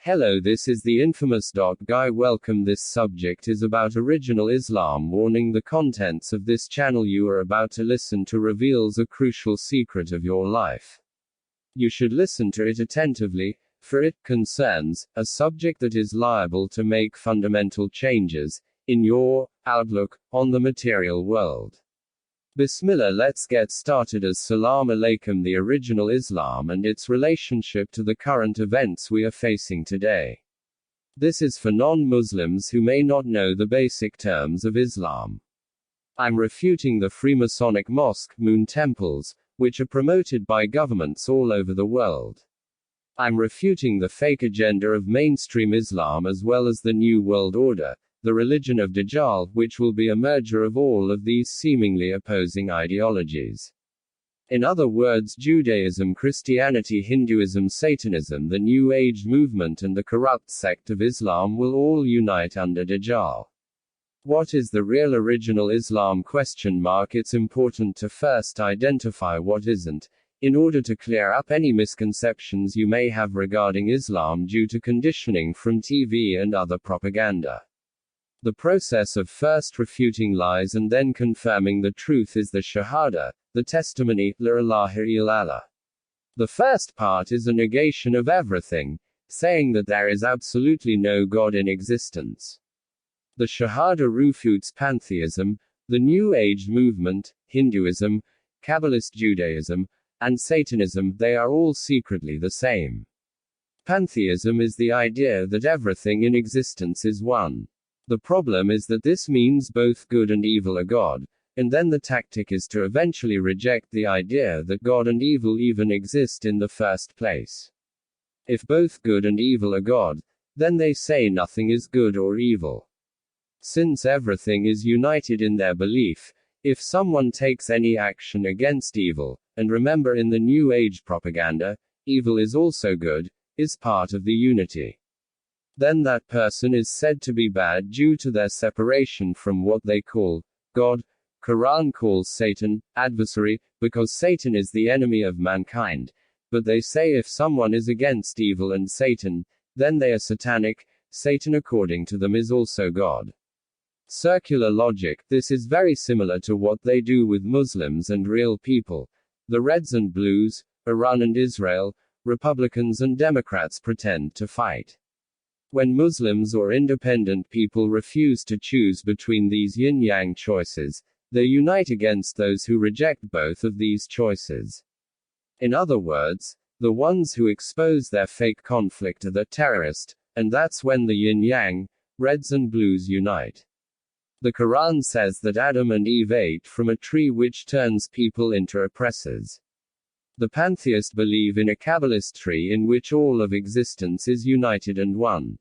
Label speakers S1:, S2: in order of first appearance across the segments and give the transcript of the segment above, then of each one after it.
S1: Hello, this is the infamous Guy. Welcome. This subject is about original Islam. Warning: the contents of this channel you are about to listen to reveals a crucial secret of your life. You should listen to it attentively, for it concerns a subject that is liable to make fundamental changes in your outlook on the material world. Bismillah, let's get started. As-Salam Alaikum. The original Islam and its relationship to the current events we are facing today. This is for non-Muslims who may not know the basic terms of Islam. I'm refuting the Freemasonic mosque, moon temples, which are promoted by governments all over the world. I'm refuting the fake agenda of mainstream Islam as well as the New World Order, the religion of Dajjal, which will be a merger of all of these seemingly opposing ideologies. In other words, Judaism, Christianity, Hinduism, Satanism, the New Age movement and the corrupt sect of Islam will all unite under Dajjal. What is the real original Islam? It's important to first identify what isn't, in order to clear up any misconceptions you may have regarding Islam due to conditioning from TV and other propaganda. The process of first refuting lies and then confirming the truth is the Shahada, the testimony, La ilaha illallah. The first part is a negation of everything, saying that there is absolutely no God in existence. The Shahada refutes pantheism, the New Age movement, Hinduism, Kabbalist Judaism, and Satanism. They are all secretly the same. Pantheism is the idea that everything in existence is one. The problem is that this means both good and evil are God, and then the tactic is to eventually reject the idea that God and evil even exist in the first place. If both good and evil are God, then they say nothing is good or evil. Since everything is united in their belief, if someone takes any action against evil, and remember in the New Age propaganda, evil is also good, is part of the unity. Then that person is said to be bad due to their separation from what they call God. Quran calls Satan adversary, because Satan is the enemy of mankind. But they say if someone is against evil and Satan, then they are satanic. Satan according to them is also God. Circular logic. This is very similar to what they do with Muslims and real people. The Reds and Blues, Iran and Israel, Republicans and Democrats pretend to fight. When Muslims or independent people refuse to choose between these yin-yang choices, they unite against those who reject both of these choices. In other words, the ones who expose their fake conflict are the terrorist, and that's when the yin-yang, reds and blues unite. The Quran says that Adam and Eve ate from a tree which turns people into oppressors. The pantheists believe in a Kabbalist tree in which all of existence is united and one.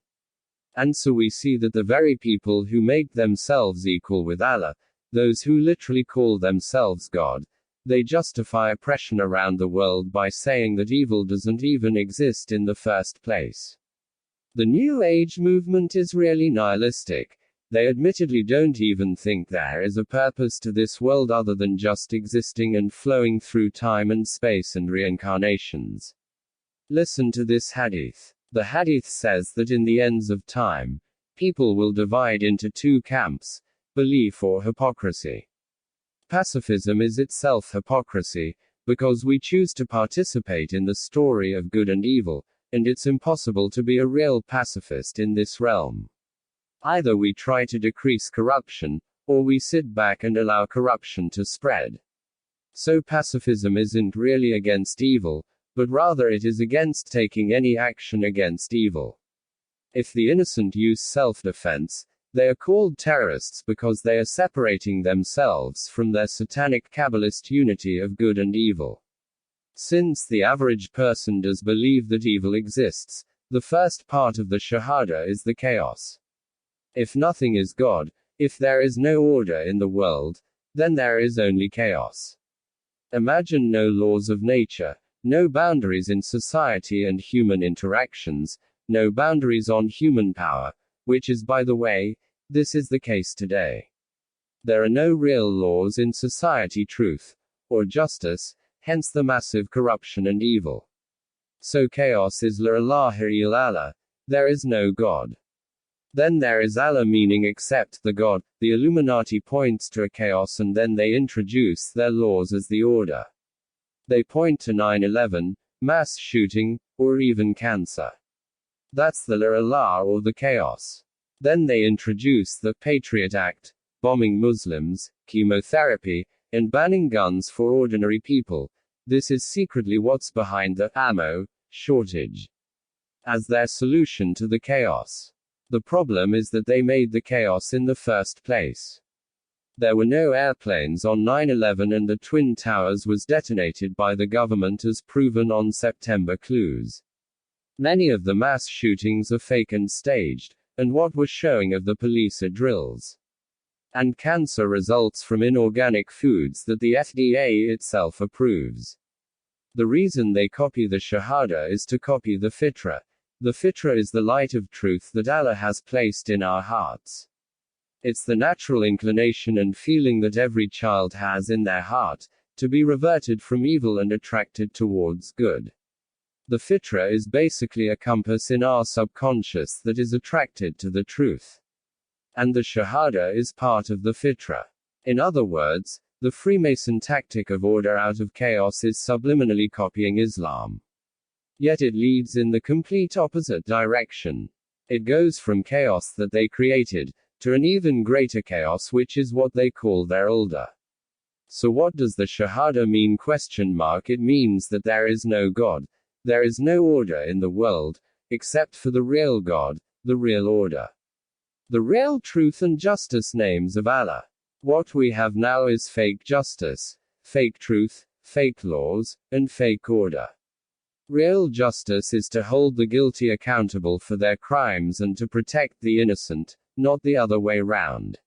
S1: And so we see that the very people who make themselves equal with Allah, those who literally call themselves God, they justify oppression around the world by saying that evil doesn't even exist in the first place. The New Age movement is really nihilistic. They admittedly don't even think there is a purpose to this world other than just existing and flowing through time and space and reincarnations. Listen to this hadith. The hadith says that in the ends of time, people will divide into two camps, belief or hypocrisy. Pacifism is itself hypocrisy, because we choose to participate in the story of good and evil, and it's impossible to be a real pacifist in this realm. Either we try to decrease corruption, or we sit back and allow corruption to spread. So pacifism isn't really against evil, but rather it is against taking any action against evil. If the innocent use self-defense, they are called terrorists because they are separating themselves from their satanic Kabbalist unity of good and evil. Since the average person does believe that evil exists, the first part of the Shahada is the chaos. If nothing is God, if there is no order in the world, then there is only chaos. Imagine no laws of nature, no boundaries in society and human interactions, no boundaries on human power, which is, by the way, this is the case today. There are no real laws in society, truth, or justice, hence the massive corruption and evil. So chaos is la ilaha illallah. There is no God. Then there is Allah, meaning except the God. The Illuminati points to a chaos and then they introduce their laws as the order. They point to 9/11, mass shooting, or even cancer. That's the La Allah or the chaos. Then they introduce the Patriot Act, bombing Muslims, chemotherapy, and banning guns for ordinary people. This is secretly what's behind the ammo shortage as their solution to the chaos. The problem is that they made the chaos in the first place. There were no airplanes on 9/11 and the Twin Towers was detonated by the government as proven on September clues. Many of the mass shootings are fake and staged, and what we're showing of the police are drills. And cancer results from inorganic foods that the FDA itself approves. The reason they copy the Shahada is to copy the Fitra. The Fitra is the light of truth that Allah has placed in our hearts. It's the natural inclination and feeling that every child has in their heart, to be reverted from evil and attracted towards good. The Fitra is basically a compass in our subconscious that is attracted to the truth. And the Shahada is part of the Fitra. In other words, the Freemason tactic of order out of chaos is subliminally copying Islam. Yet it leads in the complete opposite direction. It goes from chaos that they created, to an even greater chaos, which is what they call their order. So what does the Shahada mean? It means that there is no God. There is no order in the world, except for the real God, the real order. The real truth and justice names of Allah. What we have now is fake justice, fake truth, fake laws, and fake order. Real justice is to hold the guilty accountable for their crimes and to protect the innocent, not the other way round.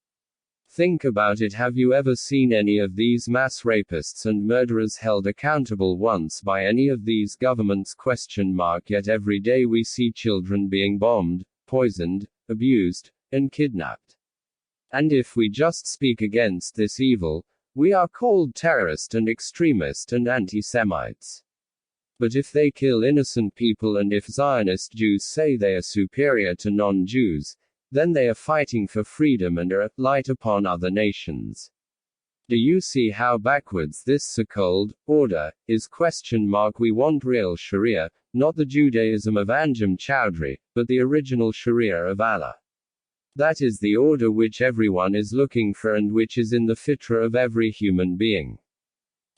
S1: Think about it. Have you ever seen any of these mass rapists and murderers held accountable once by any of these governments? Yet every day we see children being bombed, poisoned, abused, and kidnapped. And if we just speak against this evil, we are called terrorist and extremist and anti-Semites. But if they kill innocent people and if Zionist Jews say they are superior to non-Jews, then they are fighting for freedom and are a light upon other nations. Do you see how backwards this so-called order is? We want real Sharia, not the Judaism of Anjem Chowdhury, but the original Sharia of Allah. That is the order which everyone is looking for and which is in the fitra of every human being.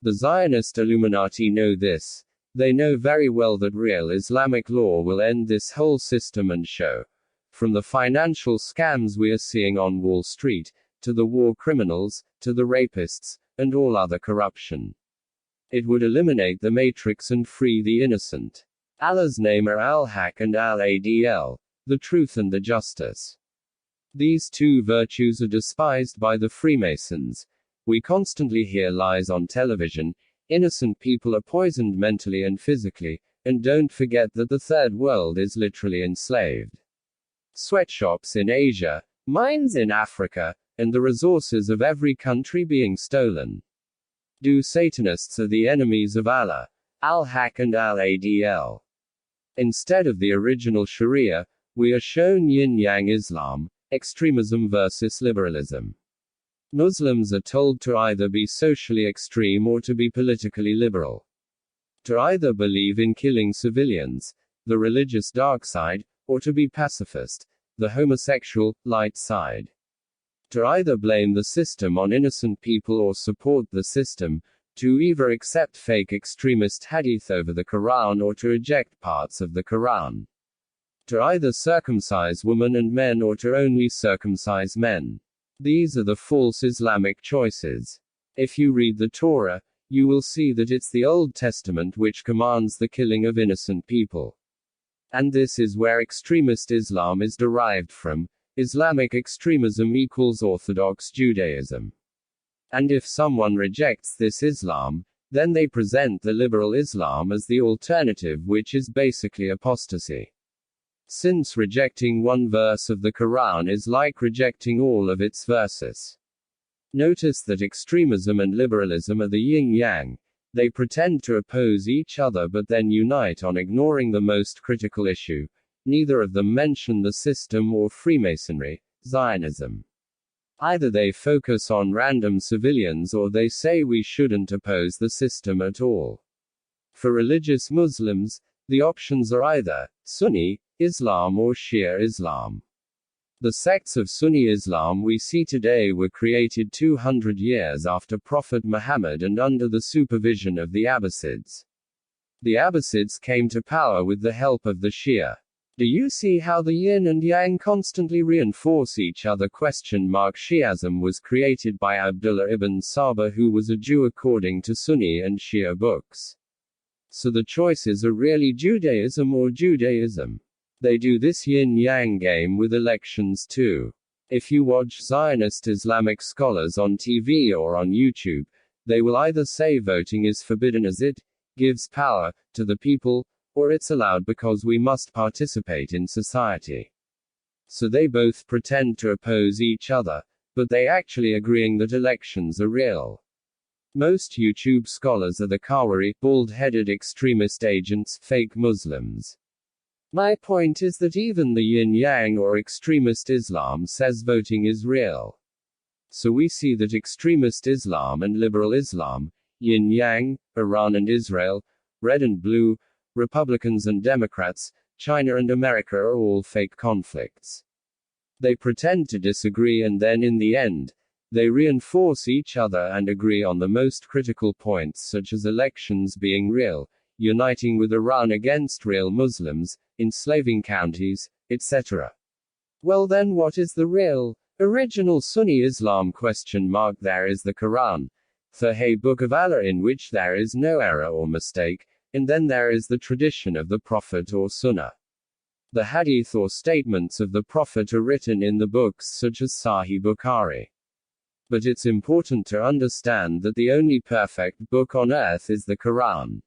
S1: The Zionist Illuminati know this. They know very well that real Islamic law will end this whole system and show, from the financial scams we are seeing on Wall Street, to the war criminals, to the rapists, and all other corruption. It would eliminate the matrix and free the innocent. Allah's name are Al-Haq and Al-Adl, the truth and the justice. These two virtues are despised by the Freemasons. We constantly hear lies on television. Innocent people are poisoned mentally and physically, and don't forget that the third world is literally enslaved. Sweatshops in Asia, mines in Africa, and the resources of every country being stolen. Do Satanists are the enemies of Allah, Al-Haq and Al-Adl. Instead of the original Sharia, we are shown yin-yang Islam, extremism versus liberalism. Muslims are told to either be socially extreme or to be politically liberal. To either believe in killing civilians, the religious dark side, or to be pacifist, the homosexual, light side. To either blame the system on innocent people or support the system, to either accept fake extremist hadith over the Quran or to reject parts of the Quran. To either circumcise women and men or to only circumcise men. These are the false Islamic choices. If you read the Torah, you will see that it's the Old Testament which commands the killing of innocent people. And this is where extremist Islam is derived from. Islamic extremism equals Orthodox Judaism. And if someone rejects this Islam, then they present the liberal Islam as the alternative, which is basically apostasy. Since rejecting one verse of the Quran is like rejecting all of its verses. Notice that extremism and liberalism are the yin-yang. They pretend to oppose each other but then unite on ignoring the most critical issue. Neither of them mention the system or Freemasonry, Zionism. Either they focus on random civilians or they say we shouldn't oppose the system at all. For religious Muslims, the options are either Sunni Islam or Shia Islam. The sects of Sunni Islam we see today were created 200 years after Prophet Muhammad and under the supervision of the Abbasids. The Abbasids came to power with the help of the Shia. Do you see how the yin and yang constantly reinforce each other? Shi'ism was created by Abdullah ibn Saba, who was a Jew according to Sunni and Shia books. So the choices are really Judaism or Judaism. They do this yin-yang game with elections too. If you watch Zionist Islamic scholars on TV or on YouTube, they will either say voting is forbidden as it gives power to the people, or it's allowed because we must participate in society. So they both pretend to oppose each other, but they actually agreeing that elections are real. Most YouTube scholars are the Kawari, bald-headed extremist agents, fake Muslims. My point is that even the yin-yang or extremist Islam says voting is real. So we see that extremist Islam and liberal Islam, yin-yang, Iran and Israel, red and blue, Republicans and Democrats, China and America are all fake conflicts. They pretend to disagree and then in the end, they reinforce each other and agree on the most critical points such as elections being real, uniting with Iran against real Muslims, enslaving counties, etc. Well then what is the real, original Sunni Islam? There is the Quran, the Book of Allah in which there is no error or mistake, and then there is the tradition of the Prophet or Sunnah. The Hadith or statements of the Prophet are written in the books such as Sahih Bukhari. But it's important to understand that the only perfect book on earth is the Quran.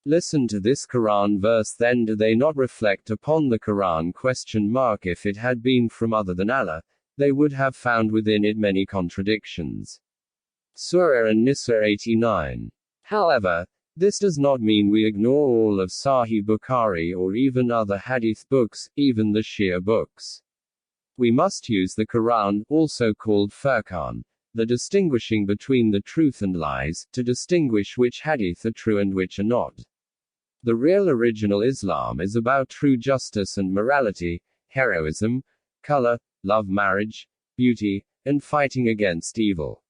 S1: Listen to this Quran verse, then do they not reflect upon the Quran? If it had been from other than Allah, they would have found within it many contradictions. Surah An-Nisa 89. However, this does not mean we ignore all of Sahih Bukhari or even other hadith books, even the Shia books. We must use the Quran, also called Furqan, the distinguishing between the truth and lies, to distinguish which hadith are true and which are not. The real original Islam is about true justice and morality, heroism, color, love, marriage, beauty, and fighting against evil.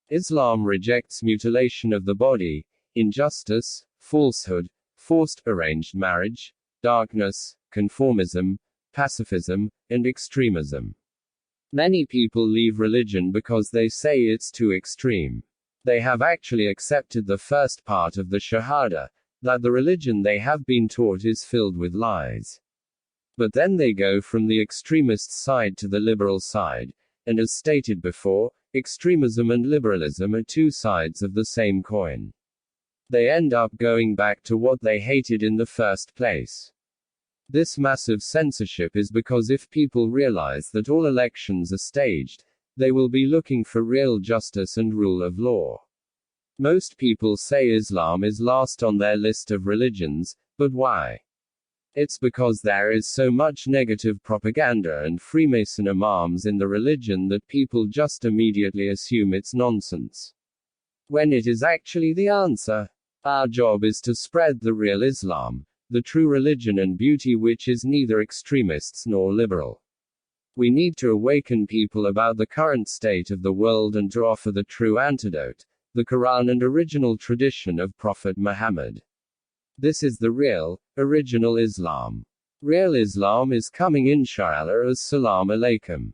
S1: Islam rejects mutilation of the body, injustice, falsehood, forced, arranged marriage, darkness, conformism, pacifism, and extremism. Many people leave religion because they say it's too extreme. They have actually accepted the first part of the Shahada, that the religion they have been taught is filled with lies. But then they go from the extremist side to the liberal side, and as stated before, extremism and liberalism are two sides of the same coin. They end up going back to what they hated in the first place. This massive censorship is because if people realize that all elections are staged, they will be looking for real justice and rule of law. Most people say Islam is last on their list of religions, but why? It's because there is so much negative propaganda and Freemason imams in the religion that people just immediately assume it's nonsense, when it is actually the answer. Our job is to spread the real Islam, the true religion and beauty which is neither extremists nor liberal. We need to awaken people about the current state of the world and to offer the true antidote, the Quran and original tradition of Prophet Muhammad. This is the real, original Islam. Real Islam is coming inshallah. As-salamu alaikum.